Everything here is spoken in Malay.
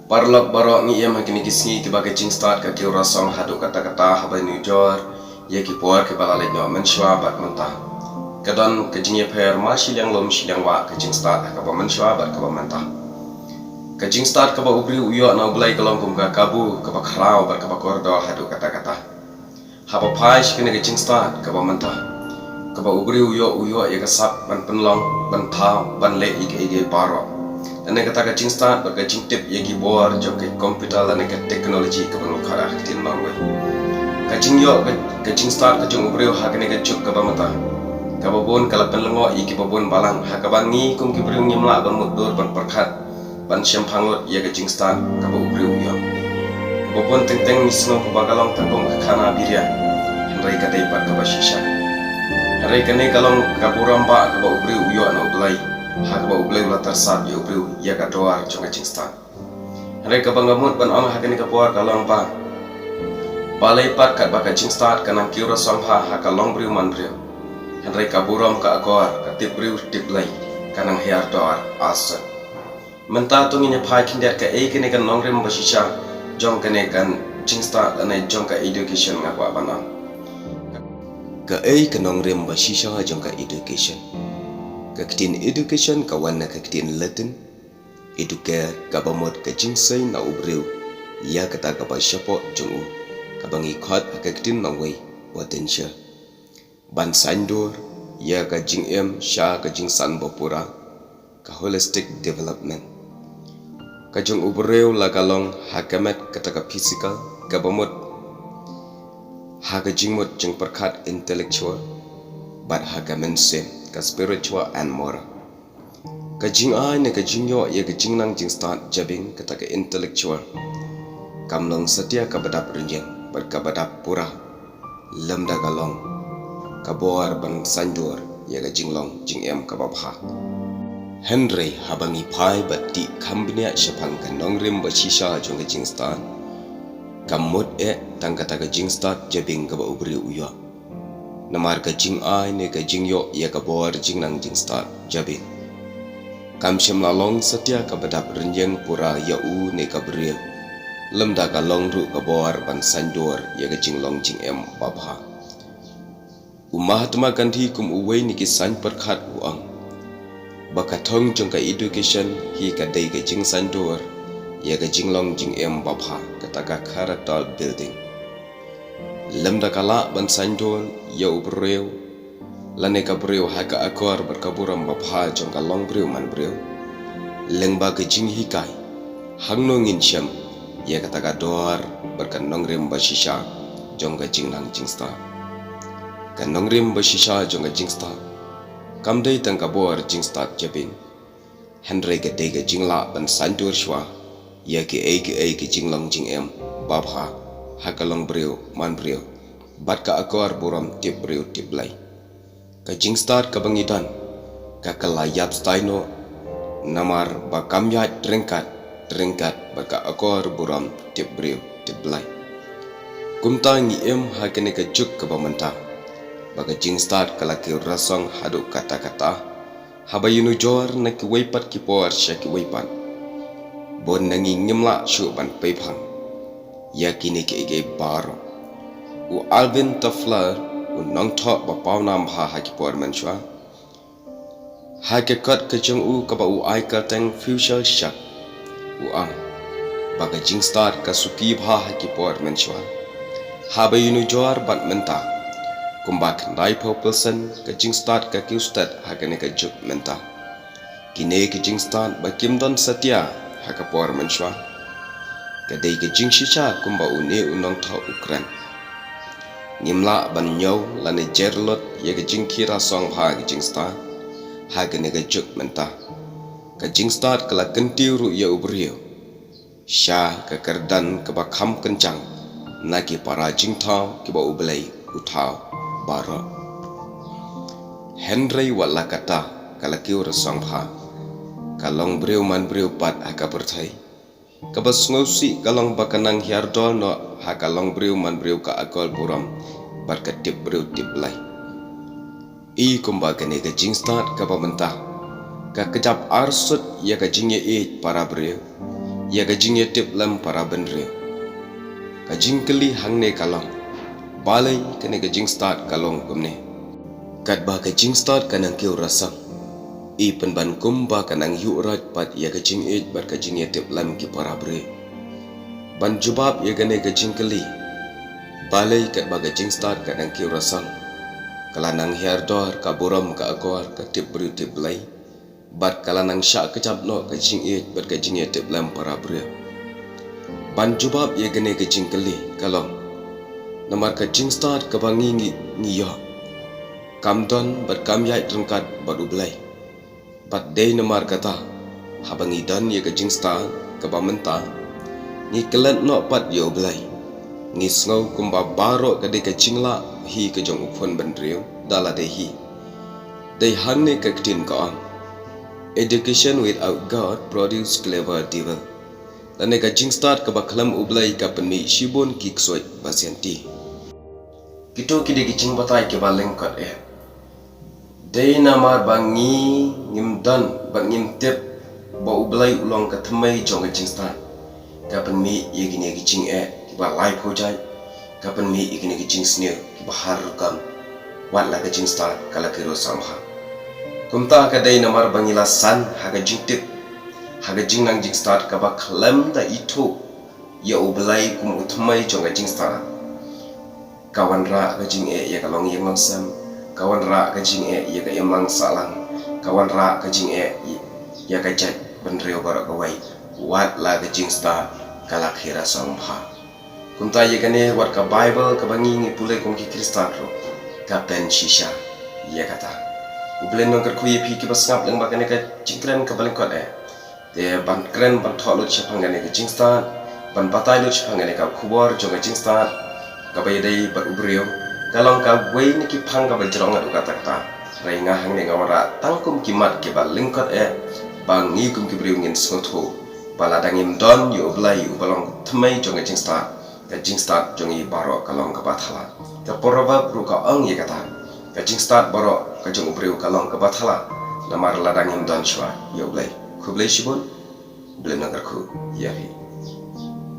Parlak barok ni ia makin kisni tiba ke jing start ka ki rasam hadu kata-kata habai New York ye ki por ke balale nyo menshwa bat mentah. Kadon ke jing ye per ma silang lom silang wa ke jing start ka ba menshwa bat ka ba mentah. Ke jing start ka ba ubri uyo na ublai kalong kum ka kabu ka ba khrau bat ka ba kordo hadu kata-kata. Haba pai shikene ke jing start ka ba mentah. Ka ba ubri uyo ye ka sap ban penlong ban thau ban le ige barok. Dan yang kata kacing start berkacing tip yagi bor jom ke komputer dan ke teknologi ke bang khara tin nangwe kacing yo kacing start kacing ubreu hak ne kacuk ke bamata ka babon kala penlengo iki babon balang hak bangi kum ki breu nyimla ban mudur ban perkhat ban syampangot ye kacing start ka ubreu yo babon teng misno ko bagalong tangkong khana birya hendrai ka dai pat ka basisha hendrai kane kalong ka buramba ka ubreu yo na ublai hak ba ublai la tarsat ya ubreu ya ka doar chonga chingstan hare ka bangamut ban am hakani ka por kalong pa balai pat kat ba ka chingstan kanang kiura sampha haka long breu man breu hare ka buram ka akor ka tip breu tip lai kanang hiar doar asa menta tu ngi phai kindet ka e kene kan nongrem basisha jong kene kan chingstan ane jong ka education ngakwa banam ka e kan nongrem basisha jong ka education Kaktin education kawan na kaktin Latin educare kabamot kajingsay na ubreu ya kata kapa syapo jungu kabangi khot kaktin nangway potential ban sandor ya kajing sha kajing san bopura ka holistic development kajung ubreu lagalong hakamet kata ka physical kabamot hakajing mot jeng perkat intellectual but hakamen sen ka spiritual and moral kajing ai ne kajing yo ye kajing nang jing start jabing kata ka intellectual kamlong setia ka badap renjeng berkabadap pura lemda galong kabor ban sandur ye kajing long jing ka babha Henry habangi pai batti kambnia syapang ka nongrim basisha jong kajing start kamut tang kata kajing start jabing ka ba ubri uyo namar kajing ai ne kajing yo ya ka bor jing nang jing start jabi kam shem lalong setia ka badap renjeng pura ya u ne ka brio lemda ka long ru ka bor ban sandor ya ka jing long jing babha Mahatma Gandhi kum uwei ni ki san perkhat uang bakathong jong ka education hi ka dei ka jing sandor ya ka jing long jing babha kata ka character building lemda kala ban sandol ya ubreu lane ka breu haka akor berkaburam babha jong ka long breu man breu lengba ke jing hikai hangno ngin syam ya kata ka dor berkan nongrem basisha jong ka jing nang jing sta kan nongrem basisha jong ka jing sta kamdei tang ka bor jing sta jabin henry ke de ka jing la ban sandor shwa ya ke ke jing long jing babha hakalong breu man breu bat ka akor buram tip breu tip lai ka jing start ka bangidan ka kalayap staino namar ba kamya tringkat bat ka akor buram tip breu tip lai kumta ngi hakene ka juk ka bamanta ba ka jing start kala ki rasong hadu kata-kata habayunu jor na ki weipat ki por syaki weipat bon nangi ngimla syu ban peipang yakini ke baro u Alvin Toffler u nong thok ba pau nam ha ki por manchwa ha ke kat ke jong u ka ba u ai ka tang future shak u ang ba ka jing start ka suki bha ki por manchwa ha ba yunu jor bat menta kumbak nai person ka jing start ka ki ustad ha ke ne ka juk menta kine ki jing start ba kimdon satya ha ka por manchwa kadai ke jing shisha kumba une unong tha ukran nimla ban nyaw lane jerlot ye ke jing kira song pha ke jing start ha ke ne ke juk menta ka jing start kala kentiu ru ya ubrio sha ka kardan ka ba kham kencang na ki para jing tha ki ba ublai uthau baro Henry wala kata kala kiur song pha kalong breu man breu pat aka perthai kabas ngosi kalong bakanang hiardol no hakalong breu man breu ka akol buram barka tip breu tip lai i kumba kene ka jing start ka pamenta ka kejap arsut ya ka jingye para breu ya gajing ya tip lam para benre gajing keli hangne kalong balai kene gajing start kalong kumne kat ba gajing start kanang kiu rasang I penban kumba kanang yurat pat ya gajing it bat gajing ya tip lam ki para bre ban jubab ya gane gajing keli balai kat ba gajing start kanang kiu rasang kalanang hiardor ka boram ka agor ka tip bru tip lai bat kalanang syak kecap no gajing it bat gajing ya tip lam para bre ban jubab ya gane gajing keli kalong namar gajing start ka bangi ngiyo kamdon bat kam yai trengkat bat ublai bat day namar kata habangi dan ya gajing start ka bamenta ni kelat no pat yo ublai ni sngo kumba baro ka de gajing la hi ka jong upon bandrio dala de hi they hanne ka tin ka on education without God produce clever devil Lane gajing start ka baklam ublai ka penmi shibon kiksoi pasianti. Kito kide gijing batai ke baleng kot Day namar bangi ngimdan bangim tip ba ublai ulong ka thamai jong gajing start. Ka penmi yegine gijing ki ba live ho jai. Ka penmi yegine gijing snil ki ba har kam. Wat la gajing start kala kiro samha. Kumta ka day namar bangila san ha gajing tip haga jing nang jing start ka ba klam da itu ya ublai kum utmai jong jing start kawan ra ga jing ya kalong yang langsam kawan ra ga jing ya ga yang lang salang kawan ra ga jing ya ga jat benreo barak ga wai wat la ga jing start kala khira sampha kunta ye gane wat ka bible ka bangi ni pulai kong ki kristan ro ka pen shisha ya kata ublen nong ka kuyi pi ki basngap leng bakane ka jingkran ka baleng kot Dia ban keren ban tholot chapangane ke jingsta ban batai lo chapangane ka khubor jonga jingsta ka bai dai ba ubrio kalong ka wei ni ki phang ka bajrong adu kata kata rai nga hang ne ngawara tangkum kimat ke ba lingkot bang ngi kum ki brio ngin sotho bala dangim don yu blai u balong thmai jonga jingsta ka jingsta jongi baro kalong ka bathala ka poraba ru ka ang ye kata ka jingsta baro ka jong ubrio kalong ka bathala namar ladangim don shwa yu blai Kublai shibon, belum nagarku, yahi.